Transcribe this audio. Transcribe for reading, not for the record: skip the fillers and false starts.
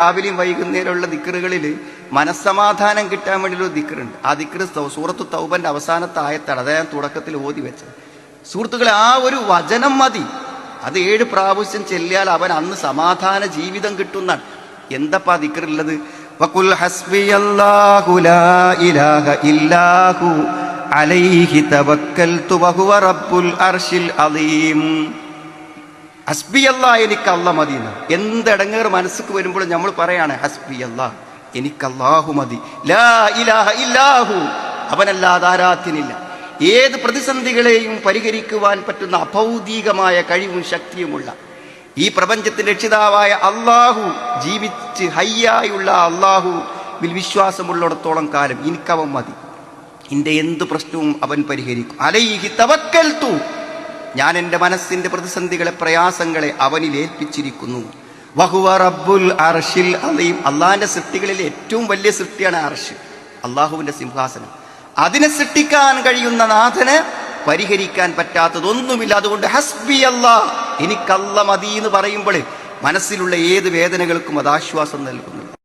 രാവിലെയും വൈകുന്നേരമുള്ള ദിക്റുകളിൽ മനസ്സമാധാനം കിട്ടാൻ വേണ്ടിയുള്ള ദിക്റുണ്ട്. ആ ദിക്റ് സൂറത്തു തൗബന്റെ അവസാനത്തെ ആയത്താണ്. അതാ ഞാൻ തുടക്കത്തിൽ ഓതി വെച്ചത്. സുഹൃത്തുക്കളെ, ആ ഒരു വചനം മതി. അത് 7 പ്രാവശ്യം ചെല്ലിയാൽ അവൻ അന്ന് സമാധാന ജീവിതം കിട്ടുന്നാണ്. എന്തപ്പാ ദിക്റുള്ളത്? വഖുൽ ഹസ്ബിയല്ലാഹു ലാ ഇലാഹ ഇല്ലാഹു അലൈഹി തവക്കൽതു വഹുവ റബ്ബുൽ അർശിൽ അളീം. ഹസ്ബി അല്ലാ, എനിക്ക് അല്ലാ മതി. എന്തെടങ്ങേറ് മനസ്സിക്ക് വരുമ്പോഴും നമ്മൾ പറയാണ് ഹസ്ബി അല്ലാ, എനിക്ക് അല്ലാഹു മതി. ലാ ഇലാഹ ഇല്ലാഹു, അവനല്ലാതെ ആരാധ്യനില്ല. ഏത് പ്രതിസന്ധികളെയും പരിഹരിക്കുവാൻ പറ്റുന്ന അഭൗതികമായ കഴിവും ശക്തിയുമുള്ള ഈ പ്രപഞ്ചത്തിന്റെ രക്ഷിതാവായ അല്ലാഹു, ജീവിച്ച് ഹയ്യായുള്ള അല്ലാഹുവിൽ വിശ്വാസമുള്ളിടത്തോളം കാലം എനിക്കവൻ മതി. എന്റെ എന്ത് പ്രശ്നവും അവൻ പരിഹരിക്കും. അലൈഹി തവക്കൽതു, ഞാൻ എൻ്റെ മനസ്സിന്റെ പ്രതിസന്ധികളെ, പ്രയാസങ്ങളെ അവനിൽ ഏൽപ്പിച്ചിരിക്കുന്നു. വഹുവ റബ്ബുൽ അർശിൽ അളീം, അള്ളാഹിന്റെ സൃഷ്ടികളിൽ ഏറ്റവും വലിയ സൃഷ്ടിയാണ് അർശ്, അള്ളാഹുവിന്റെ സിംഹാസനം. അതിനെ സൃഷ്ടിക്കാൻ കഴിയുന്ന നാഥന് പരിഹരിക്കാൻ പറ്റാത്തതൊന്നുമില്ല. അതുകൊണ്ട് ഹസ്ബി അല്ലാ, എനിക്കല്ല മതി എന്ന് പറയുമ്പോൾ മനസ്സിലുള്ള ഏത് വേദനകൾക്കും അത് ആശ്വാസം നൽകുന്നു.